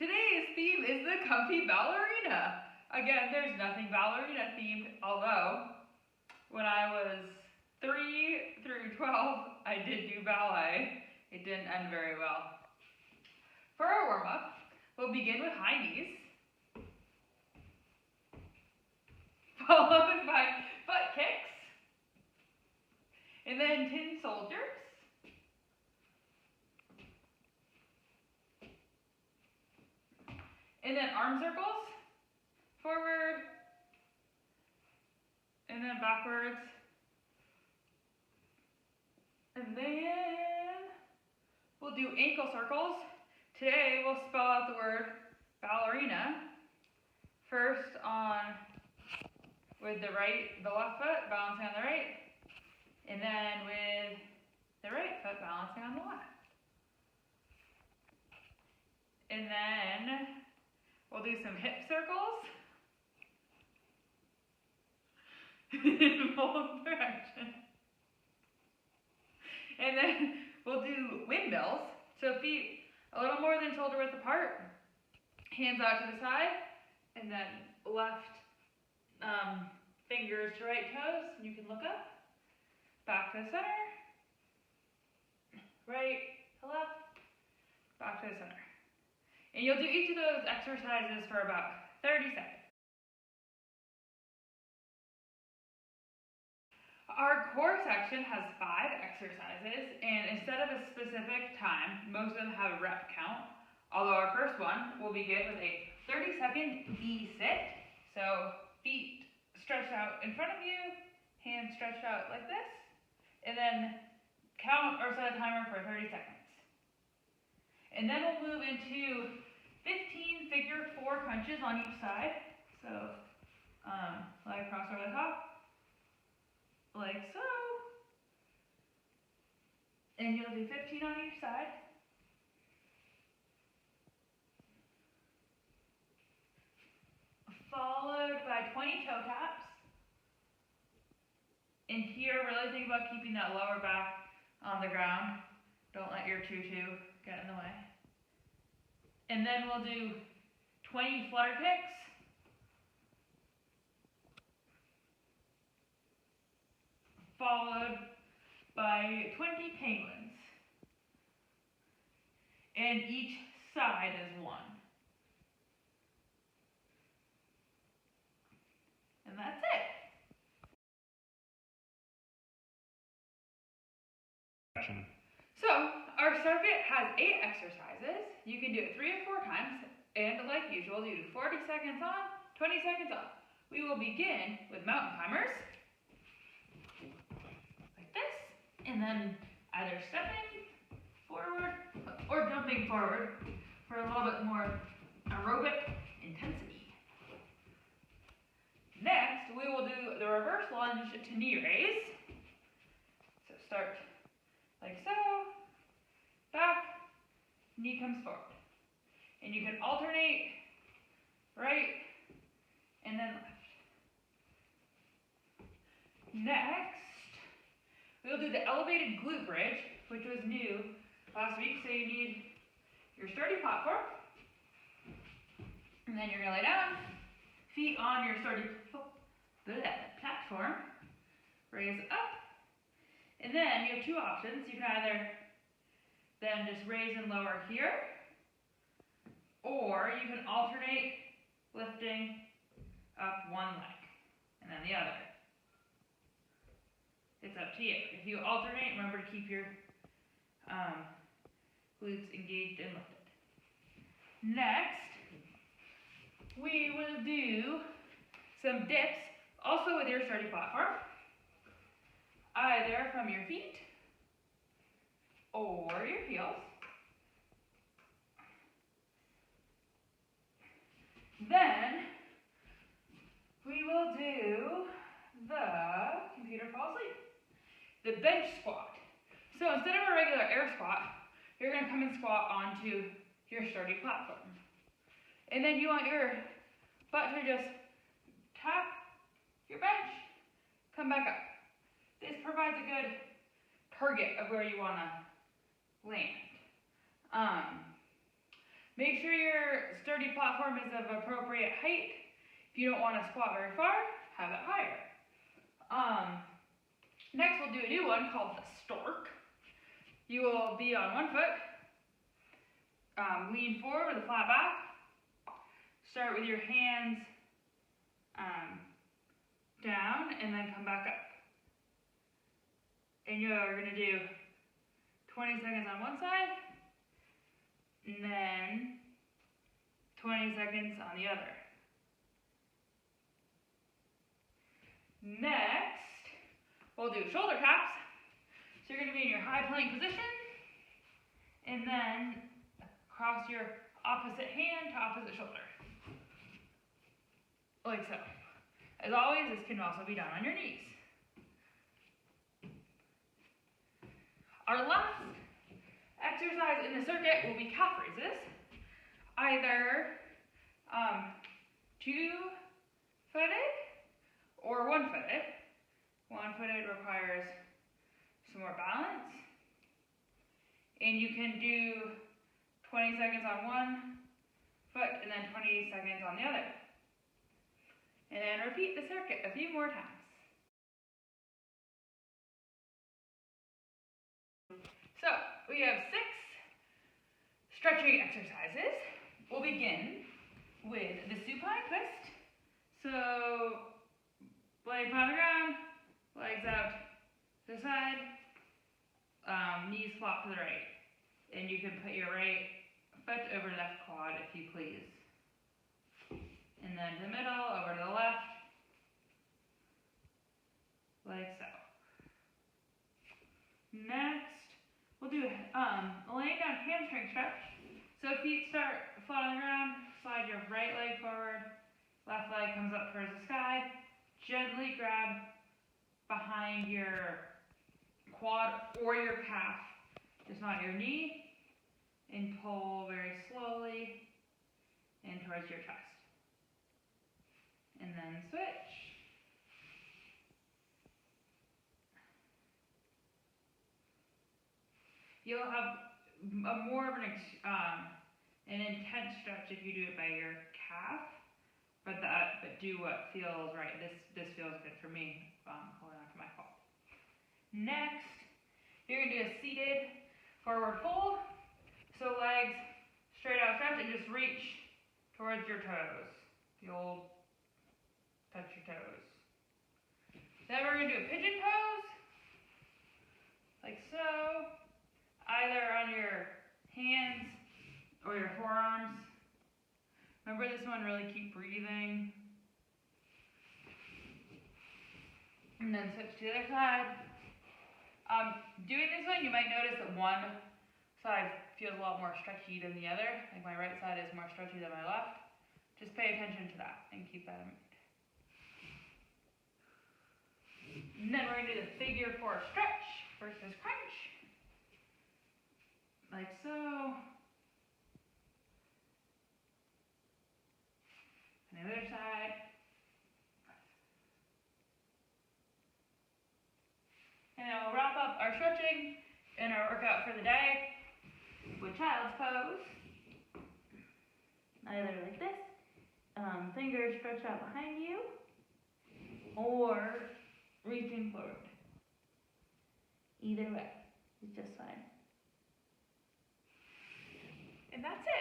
Today's theme is the comfy ballerina. Again, there's nothing ballerina themed, although when I was 3 through 12, I did do ballet. It didn't end very well. For our warm-up, we'll begin with high knees, followed by butt kicks, and then tin soldiers, and then arm circles, forward, and then backwards, and then we'll do ankle circles. Today we'll spell out the word ballerina, first with the left foot balancing on the right, and then with the right foot balancing on the left. And then we'll do some hip circles in both directions. And then we'll do windmills, so feet a little more than shoulder width apart, hands out to the side, and then left fingers to right toes. You can look up, back to the center, right to left, back to the center. And you'll do each of those exercises for about 30 seconds. Our core section has 5 exercises, and instead of a specific time, most of them have a rep count. Although our first one will begin with a 30-second V sit. So feet stretched out in front of you, hands stretched out like this, and then count or set a timer for 30 seconds. And then we'll move into 15 figure 4 crunches on each side. So leg cross over the top, like so. And you'll do 15 on each side. Followed by 20 toe taps. And here, really think about keeping that lower back on the ground. Don't let your tutu get in the way. And then we'll do 20 flutter kicks. Followed by 20 penguins. And each side is 1. And that's it. So, our circuit has 8 exercises. You can do it 3 or 4 times, and like usual, you do 40 seconds on, 20 seconds off. We will begin with mountain climbers, like this, and then either stepping forward or jumping forward for a little bit more aerobic intensity. Next, we will do the reverse lunge to knee raise. So start like so, back, knee comes forward. And you can alternate right and then left. Next, we'll do the elevated glute bridge, which was new last week. So you need your sturdy platform, and then you're gonna lay down, feet on your sturdy platform, raise up, and then you have 2 options. You can either then just raise and lower here, or you can alternate lifting up one leg and then the other. It's up to you. If you alternate, remember to keep your glutes engaged and lifted. Next, we will do some dips, also with your sturdy platform, either from your feet or your heels. Then we will do the computer fall asleep, the bench squat. So instead of a regular air squat, you're going to come and squat onto your sturdy platform. And then you want your butt to just tap your bench, come back up. This provides a good target of where you want to land. Make sure your sturdy platform is of appropriate height. If you don't want to squat very far, have it higher. Next we'll do a new one called the stork. You will be on one foot, lean forward with a flat back. Start with your hands down and then come back up. And you're going to do 20 seconds on one side, and then 20 seconds on the other. Next, we'll do shoulder taps. So you're going to be in your high plank position, and then cross your opposite hand to opposite shoulder. Like so. As always, this can also be done on your knees. Our last exercise in the circuit will be calf raises. Either two-footed or one-footed. One-footed requires some more balance. And you can do 20 seconds on one foot and then 20 seconds on the other. And then repeat the circuit a few more times. So, we have 6 stretching exercises. We'll begin with the supine twist. So, leg on the ground, legs out to the side, knees flop to the right. And you can put your right foot over left quad if you please. And then to the middle, over to the left, like so. Next, we'll do laying down hamstring stretch. So feet start flat on the ground, slide your right leg forward, left leg comes up towards the sky. Gently grab behind your quad or your calf, just not your knee, and pull very slowly in towards your chest. And then switch. You'll have more of an intense stretch if you do it by your calf, but do what feels right. This feels good for me, holding on to my quad. Next, you're gonna do a seated forward fold. So legs straight out stretch and just reach towards your toes. The old touch your toes. Then we're gonna do a pigeon pose, like so. Either on your hands or your forearms. Remember this one, really keep breathing. And then switch to the other side. Doing this one, you might notice that one side feels a lot more stretchy than the other. Like my right side is more stretchy than my left. Just pay attention to that and keep that in mind. And then we're going to do the figure 4 stretch versus crunch. Like so. And the other side. And then we'll wrap up our stretching and our workout for the day with child's pose. Either like this, fingers stretched out behind you, or reaching forward. Either way is just fine. And that's it.